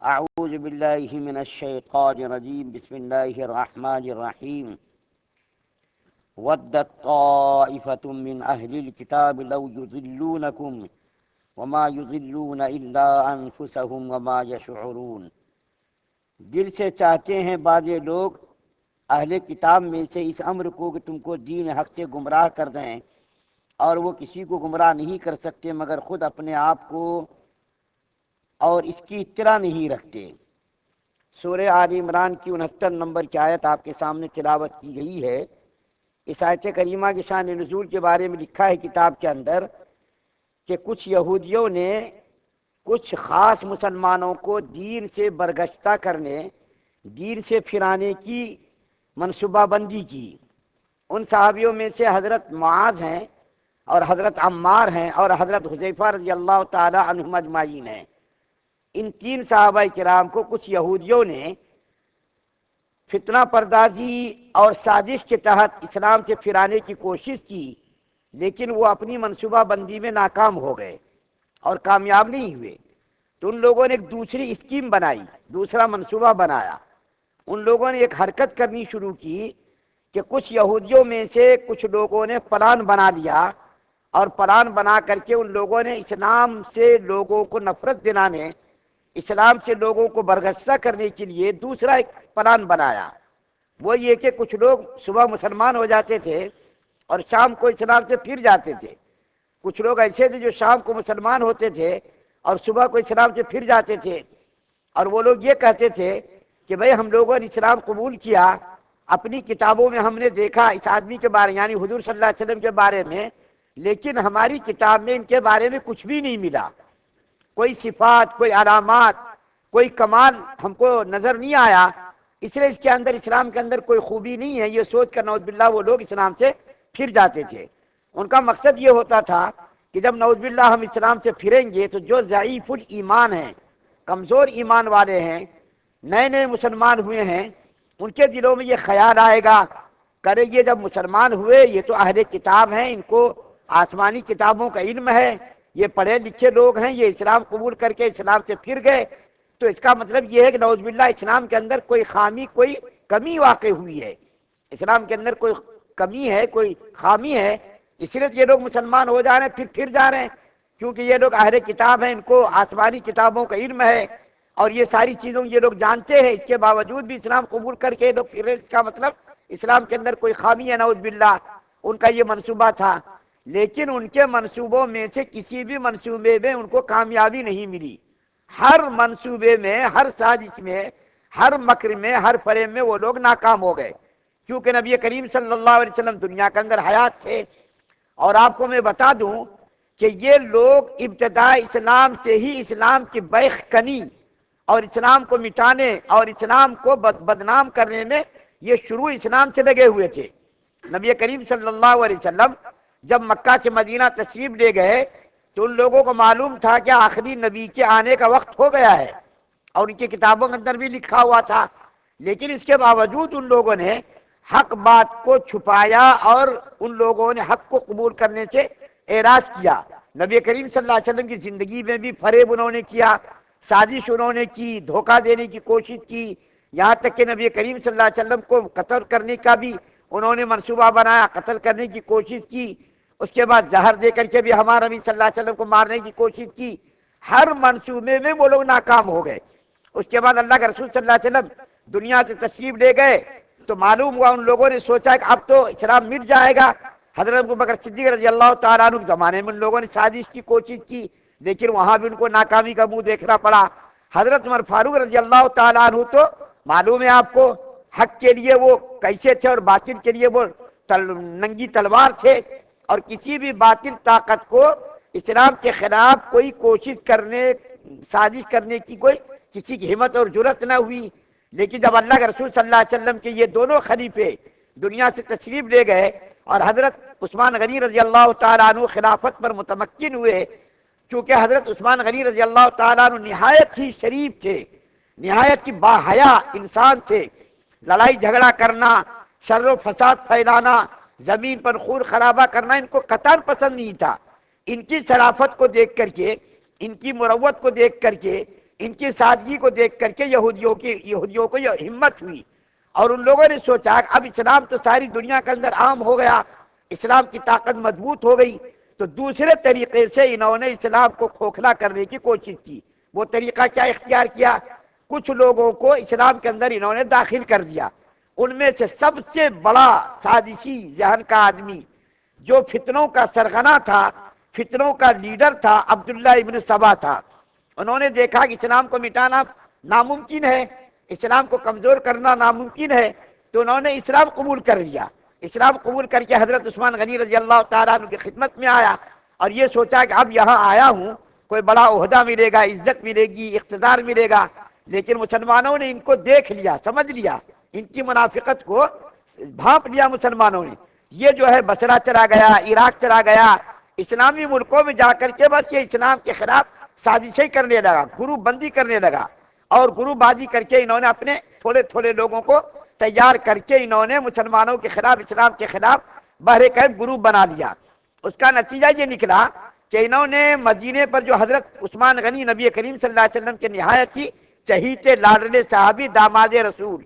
اعوذ باللہ من الشیطان الرجیم بسم اللہ الرحمن الرحیم ودت طائفة من اہل الكتاب لو یضلونکم وما یضلون الا انفسهم وما یشعرون۔ دل سے چاہتے ہیں بعض لوگ اہل کتاب میں سے اس امر کو کہ تم کو دین حق سے گمراہ کر دیں، اور وہ کسی کو گمراہ نہیں کر سکتے مگر خود اپنے آپ کو، اور اس کی اطلاع نہیں رکھتے۔ سورہ آل عمران کی 69 نمبر کی آیت آپ کے سامنے تلاوت کی گئی ہے۔ اس آیت کریمہ کی شان نزول کے بارے میں لکھا ہے کتاب کے اندر کہ کچھ یہودیوں نے کچھ خاص مسلمانوں کو دین سے برگشتہ کرنے، دین سے پھرانے کی منصوبہ بندی کی۔ ان صحابیوں میں سے حضرت معاذ ہیں اور حضرت عمار ہیں اور حضرت حذیفہ رضی اللہ تعالی عنہم اجمعین ہیں۔ ان تین صحابہ کرام کو کچھ یہودیوں نے فتنہ پردازی اور سازش کے تحت اسلام سے پھرانے کی کوشش کی، لیکن وہ اپنی منصوبہ بندی میں ناکام ہو گئے اور کامیاب نہیں ہوئے۔ تو ان لوگوں نے ایک دوسری اسکیم بنائی، دوسرا منصوبہ بنایا۔ ان لوگوں نے ایک حرکت کرنی شروع کی کہ کچھ یہودیوں میں سے کچھ لوگوں نے پلان بنا لیا، اور پلان بنا کر کے ان لوگوں نے اسلام سے لوگوں کو نفرت دلانے، اسلام سے لوگوں کو برگشتہ کرنے کے لیے دوسرا ایک پلان بنایا۔ وہ یہ کہ کچھ لوگ صبح مسلمان ہو جاتے تھے اور شام کو اسلام سے پھر جاتے تھے۔ کچھ لوگ ایسے تھے جو شام کو مسلمان ہوتے تھے اور صبح کو اسلام سے پھر جاتے تھے، اور وہ لوگ یہ کہتے تھے کہ بھئی ہم لوگوں نے اسلام قبول کیا، اپنی کتابوں میں ہم نے دیکھا اس آدمی کے بارے یعنی حضور صلی اللہ علیہ وسلم کے بارے میں، لیکن ہماری کتاب میں ان کے بارے میں کچھ بھی نہیں ملا، کوئی صفات، کوئی علامات، کوئی کمال ہم کو نظر نہیں آیا، اس لیے اس کے اندر اسلام کے اندر کوئی خوبی نہیں ہے۔ یہ سوچ کر نعوذ باللہ وہ لوگ اسلام سے پھر جاتے تھے۔ ان کا مقصد یہ ہوتا تھا کہ جب نعوذ باللہ ہم اسلام سے پھریں گے تو جو ضعیف الایمان ہیں، کمزور ایمان والے ہیں، نئے نئے مسلمان ہوئے ہیں، ان کے دلوں میں یہ خیال آئے گا کرے یہ جب مسلمان ہوئے یہ تو اہل کتاب ہیں، ان کو آسمانی کتابوں کا علم ہے، یہ پڑھے لکھے لوگ ہیں، یہ اسلام قبول کر کے اسلام سے پھر گئے، تو اس کا مطلب یہ ہے کہ نعوذ باللہ اسلام کے اندر کوئی خامی، کوئی کمی واقع ہوئی ہے، اسلام کے اندر کوئی کمی ہے، کوئی خامی ہے، اس لیے یہ لوگ مسلمان ہو جا رہے ہیں، پھر جا رہے ہیں، کیونکہ یہ لوگ اہل کتاب ہیں، ان کو آسمانی کتابوں کا علم ہے اور یہ ساری چیزوں یہ لوگ جانتے ہیں، اس کے باوجود بھی اسلام قبول کر کے یہ لوگ پھر، اس کا مطلب اسلام کے اندر کوئی خامی ہے، نعوذ باللہ۔ ان کا یہ منصوبہ تھا، لیکن ان کے منصوبوں میں سے کسی بھی منصوبے میں ان کو کامیابی نہیں ملی۔ ہر منصوبے میں، ہر سازش میں، ہر مکر میں، ہر فریب میں وہ لوگ ناکام ہو گئے، کیونکہ نبی کریم صلی اللہ علیہ وسلم دنیا کے اندر حیات تھے۔ اور آپ کو میں بتا دوں کہ یہ لوگ ابتدا اسلام سے ہی اسلام کی بیخ کنی اور اسلام کو مٹانے اور اسلام کو بدنام کرنے میں یہ شروع اسلام سے لگے ہوئے تھے۔ نبی کریم صلی اللہ علیہ وسلم جب مکہ سے مدینہ تشریف لے گئے تو ان لوگوں کو معلوم تھا کہ آخری نبی کے آنے کا وقت ہو گیا ہے، اور ان کی کتابوں کے اندر بھی لکھا ہوا تھا، لیکن اس کے باوجود ان لوگوں نے حق بات کو چھپایا اور ان لوگوں نے حق کو قبول کرنے سے اعراض کیا۔ نبی کریم صلی اللہ علیہ وسلم کی زندگی میں بھی فریب انہوں نے کیا، سازش انہوں نے کی، دھوکہ دینے کی کوشش کی، یہاں تک کہ نبی کریم صلی اللہ علیہ وسلم کو قتل کرنے کا بھی انہوں نے منصوبہ بنایا، قتل کرنے کی کوشش کی، اس کے بعد زہر دے کر کے بھی ہمارے نبی صلی اللہ علیہ وسلم کو مارنے کی کوشش کی۔ ہر منصوبے میں وہ لوگ ناکام ہو گئے۔ اس کے بعد اللہ کے رسول صلی اللہ علیہ وسلم دنیا سے تشریف لے گئے تو معلوم ہوا، ان لوگوں نے سوچا کہ اب تو اسلام مٹ جائے گا۔ حضرت ابوبکر صدیق رضی اللہ تعالیٰ عنہ کے زمانے میں ان لوگوں نے سازش کی کوشش کی، لیکن وہاں بھی ان کو ناکامی کا منہ دیکھنا پڑا۔ حضرت عمر فاروق رضی اللہ تعالیٰ عنہ تو معلوم ہے آپ کو، حق کے لیے وہ کیسے تھے اور باطل کے لیے وہ ننگی تلوار تھے، اور کسی بھی باطل طاقت کو اسلام کے خلاف کوئی کوشش کرنے، سازش کرنے کی کوئی کسی کی ہمت اور جرت نہ ہوئی۔ لیکن جب اللہ کے رسول صلی اللہ علیہ وسلم کے یہ دونوں خلیفے دنیا سے تشریف لے گئے اور حضرت عثمان غنی رضی اللہ تعالیٰ عنہ خلافت پر متمکن ہوئے، چونکہ حضرت عثمان غنی رضی اللہ تعالیٰ عنہ نہایت ہی شریف تھے، نہایت ہی باحیا انسان تھے، لڑائی جھگڑا کرنا، شر و فساد پھیلانا، زمین پر خون خرابہ کرنا ان کو قطعاً پسند نہیں تھا۔ ان کی شرافت کو دیکھ کر کے، ان کی مروت کو دیکھ کر کے، ان کی سادگی کو دیکھ کر کے یہودیوں کو یہ ہمت ہوئی، اور ان لوگوں نے سوچا کہ اب اسلام تو ساری دنیا کے اندر عام ہو گیا، اسلام کی طاقت مضبوط ہو گئی، تو دوسرے طریقے سے انہوں نے اسلام کو کھوکھلا کرنے کی کوشش کی۔ وہ طریقہ کیا اختیار کیا؟ کچھ لوگوں کو اسلام کے اندر انہوں نے داخل کر دیا۔ ان میں سے سب سے بڑا سازشی ذہن کا آدمی، جو فتنوں کا سرغنہ تھا، فتنوں کا لیڈر تھا، عبداللہ ابن سبا تھا۔ انہوں نے دیکھا کہ اسلام کو مٹانا ناممکن ہے، اسلام کو کمزور کرنا ناممکن ہے، تو انہوں نے اسلام قبول کر لیا۔ اسلام قبول کر کے حضرت عثمان غنی رضی اللہ تعالیٰ عنہ کی خدمت میں آیا، اور یہ سوچا کہ اب یہاں آیا ہوں، کوئی بڑا عہدہ ملے گا، عزت ملے گی، اقتدار ملے گا۔ لیکن مسلمانوں نے ان کو دیکھ لیا، سمجھ لیا، ان کی منافقت کو بھانپ لیا مسلمانوں نے۔ یہ جو ہے بصرہ چلا گیا، عراق چلا گیا، اسلامی ملکوں میں جا کر کے بس یہ اسلام کے خلاف سازشیں کرنے لگا، گروپ بندی کرنے لگا، اور گروپ بازی کر کے انہوں نے اپنے تھوڑے تھوڑے لوگوں کو تیار کر کے انہوں نے مسلمانوں کے خلاف، اسلام کے خلاف بہر کیف گروپ بنا لیا۔ اس کا نتیجہ یہ نکلا کہ انہوں نے مدینے پر جو حضرت عثمان غنی نبی کریم صلی اللہ علیہ وسلم کے نہایت ہی چہیتے لاڈلے صحابی داماد رسول،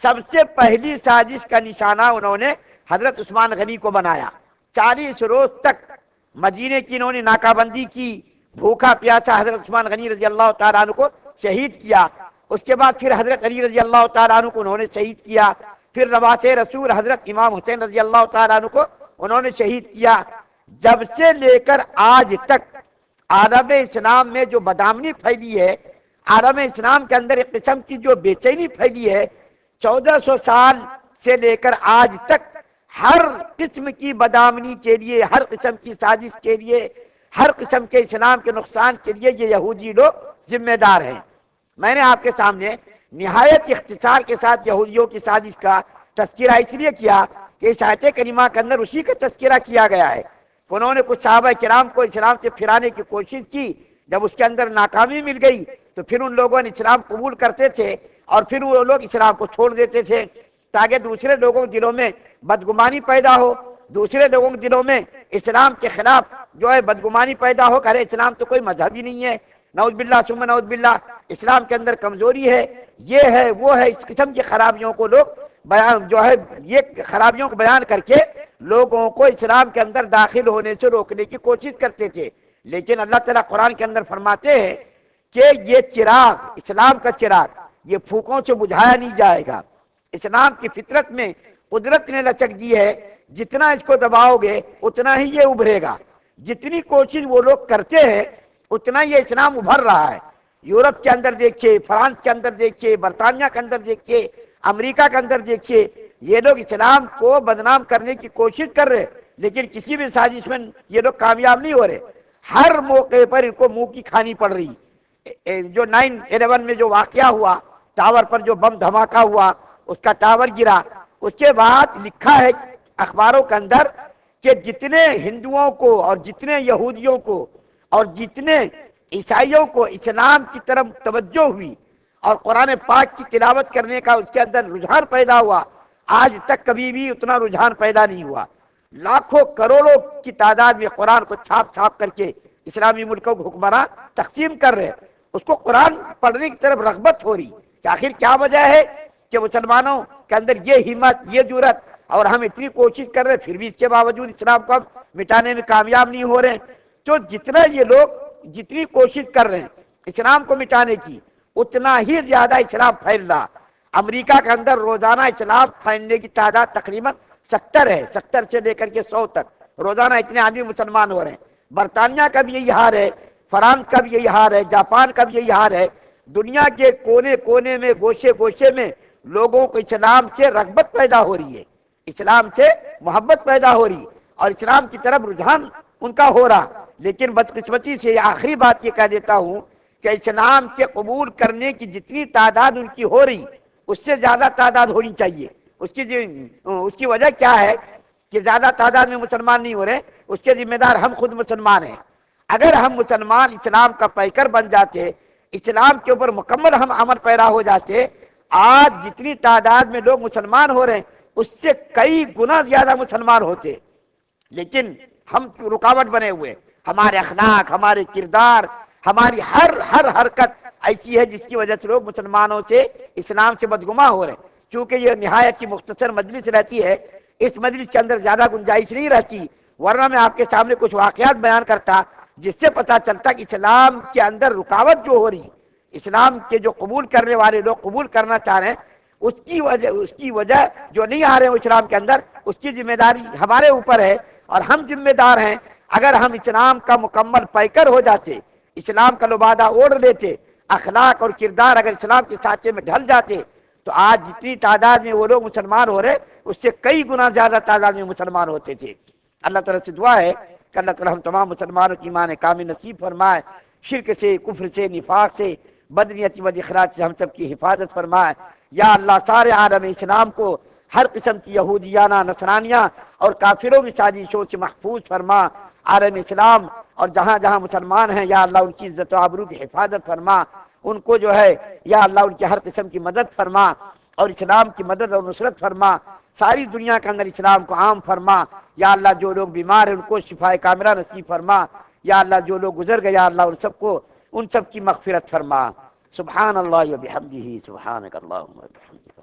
سب سے پہلی سازش کا نشانہ انہوں نے حضرت عثمان غنی کو بنایا۔ 40 روز تک مدینے کی انہوں نے ناکہ بندی کی، بھوکا پیاسا حضرت عثمان غنی رضی اللہ تعالیٰ عنہ کو شہید کیا۔ اس کے بعد پھر حضرت علی رضی اللہ تعالیٰ عنہ کو انہوں نے شہید کیا، پھر نواس رسول حضرت امام حسین رضی اللہ تعالیٰ عنہ کو انہوں نے شہید کیا۔ جب سے لے کر آج تک عالم اسلام میں جو بدامنی پھیلی ہے، عالم اسلام کے اندر ایک قسم کی جو بے چینی پھیلی ہے، 1400 سال سے لے کر آج تک ہر قسم کی بدامنی کے لیے، ہر قسم کی سازش کے لیے، ہر قسم کے اسلام کے نقصان کے لیے یہ یہودی لوگ ذمہ دار ہیں۔ میں نے آپ کے سامنے نہایت اختصار کے ساتھ یہودیوں کی سازش کا تذکرہ اس لیے کیا کہ اس آیت کریمہ کے اندر اسی کا تذکرہ کیا گیا ہے۔ انہوں نے کچھ صحابہ کرام کو اسلام سے پھرانے کی کوشش کی، جب اس کے اندر ناکامی مل گئی تو پھر ان لوگوں نے اسلام قبول کرتے تھے، اور پھر وہ لوگ اسلام کو چھوڑ دیتے تھے تاکہ دوسرے لوگوں کے دلوں میں بدگمانی پیدا ہو، دوسرے لوگوں کے دلوں میں اسلام کے خلاف جو ہے بدگمانی پیدا ہو، کہ اسلام تو کوئی مذہب ہی نہیں ہے، نعوذ باللہ ثم نعوذ باللہ، اسلام کے اندر کمزوری ہے، یہ ہے وہ ہے، اس قسم کی خرابیوں کو لوگ بیان جو ہے، یہ خرابیوں کو بیان کر کے لوگوں کو اسلام کے اندر داخل ہونے سے روکنے کی کوشش کرتے تھے۔ لیکن اللہ تعالیٰ قرآن کے اندر فرماتے ہیں کہ یہ چراغ، اسلام کا چراغ، یہ پھوکوں سے بجھایا نہیں جائے گا۔ اسلام کی فطرت میں قدرت نے لچک دی ہے، جتنا اس کو دباؤ گے اتنا ہی یہ ابھرے گا۔ جتنی کوشش وہ لوگ کرتے ہیں اتنا یہ اسلام ابھر رہا ہے۔ یورپ کے اندر دیکھیے، فرانس کے اندر دیکھیے، برطانیہ کے اندر دیکھیے، امریکہ کے اندر دیکھیے، یہ لوگ اسلام کو بدنام کرنے کی کوشش کر رہے، لیکن کسی بھی سازش میں یہ لوگ کامیاب نہیں ہو رہے۔ ہر موقع پر ان کو منہ کی کھانی پڑ رہی۔ جو 9/11 میں جو واقعہ ہوا، ٹاور پر جو بم دھماکہ ہوا، اس کا ٹاور گرا، اس کے بعد لکھا ہے اخباروں کے اندر کہ جتنے ہندوؤں کو اور جتنے یہودیوں کو اور جتنے عیسائیوں کو اسلام کی طرف توجہ ہوئی اور قرآن پاک کی تلاوت کرنے کا اس کے اندر رجحان پیدا ہوا، آج تک کبھی بھی اتنا رجحان پیدا نہیں ہوا۔ لاکھوں کروڑوں کی تعداد میں قرآن کو چھاپ چھاپ کر کے اسلامی ملکوں کو حکمراں تقسیم کر رہے، اس کو قرآن پڑھنے کی طرف رغبت ہو رہی کہ آخر کیا وجہ ہے کہ مسلمانوں کے اندر یہ ہمت، یہ جرأت، اور ہم اتنی کوشش کر رہے پھر بھی اس کے باوجود اسلام کو ہم مٹانے میں کامیاب نہیں ہو رہے۔ تو جتنا یہ لوگ جتنی کوشش کر رہے ہیں اسلام کو مٹانے کی، اتنا ہی زیادہ اسلام پھیل رہا۔ امریکہ کے اندر روزانہ اسلام پھیلنے کی تعداد تقریباً 70 ہے، 70 سے لے کر کے 100 تک روزانہ اتنے آدمی مسلمان ہو رہے ہیں۔ برطانیہ کا بھی یہی حال ہے، فرانس کا بھی یہی حال ہے، جاپان کا بھی یہی حال ہے۔ دنیا کے کونے کونے میں، گوشے گوشے میں لوگوں کو اسلام سے رغبت پیدا ہو رہی ہے، اسلام سے محبت پیدا ہو رہی، اور اسلام کی طرف رجحان ان کا ہو رہا۔ لیکن بدقسمتی سے آخری بات یہ کہہ دیتا ہوں کہ اسلام کے قبول کرنے کی جتنی تعداد ان کی ہو رہی، اس سے زیادہ تعداد ہونی چاہیے۔ اس کی وجہ کیا ہے کہ زیادہ تعداد میں مسلمان نہیں ہو رہے؟ اس کے ذمہ دار ہم خود مسلمان ہیں۔ اگر ہم مسلمان اسلام کا پیکر بن جاتے، اسلام کے اوپر مکمل ہم عمل پیرا ہو جاتے، آج جتنی تعداد میں لوگ مسلمان ہو رہے ہیں اس سے کئی گنا زیادہ مسلمان ہوتے۔ لیکن ہم رکاوٹ بنے ہوئے، ہمارے اخلاق، ہمارے کردار، ہماری ہر حرکت، ایسی ہے جس کی وجہ سے لوگ مسلمانوں سے اسلام سے بدگماں ہو رہے ہیں۔ چونکہ یہ نہایت کی مختصر مجلس رہتی ہے، اس مجلس کے اندر زیادہ گنجائش نہیں رہتی، ورنہ میں آپ کے سامنے کچھ واقعات بیان کرتا جس سے پتہ چلتا کہ اسلام کے اندر رکاوٹ جو ہو رہی، اسلام کے جو قبول کرنے والے لوگ قبول کرنا چاہ رہے ہیں، اس کی وجہ جو نہیں آ رہے ہیں اسلام کے اندر، اس کی ذمہ داری ہمارے اوپر ہے اور ہم ذمہ دار ہیں۔ اگر ہم اسلام کا مکمل پیکر ہو جاتے، اسلام کا لبادہ اوڑھ لیتے، اخلاق اور کردار اگر اسلام کے سانچے میں ڈھل جاتے، تو آج جتنی تعداد میں وہ لوگ مسلمان ہو رہے اس سے کئی گنا زیادہ تعداد میں مسلمان ہوتے تھے۔ اللہ تعالیٰ سے دعا ہے کہ اللہ تعالیٰ ہم تمام مسلمانوں کی ایمان کامل نصیب فرمائے، شرک سے، کفر سے، نفاق سے، بدنیتی و اخراج سے ہم سب کی حفاظت فرمائے۔ یا اللہ سارے عالم اسلام کو ہر قسم کی یہودیانہ، نصرانیہ اور کافروں کی سازشوں سے محفوظ فرما۔ عالم اسلام اور جہاں جہاں مسلمان ہیں یا اللہ ان کی عزت و آبرو کی حفاظت فرما، ان کو جو ہے یا اللہ ان کی ہر قسم کی مدد فرما اور اسلام کی مدد اور نصرت فرما۔ ساری دنیا کے اندر اسلام کو عام فرما۔ یا اللہ جو لوگ بیمار ہیں ان کو شفائے کاملہ نصیب فرما۔ یا اللہ جو لوگ گزر گئے یا اللہ ان سب کی مغفرت فرما۔ سبحان اللہ و بحمدہ، سبحانک اللہم و بحمدک۔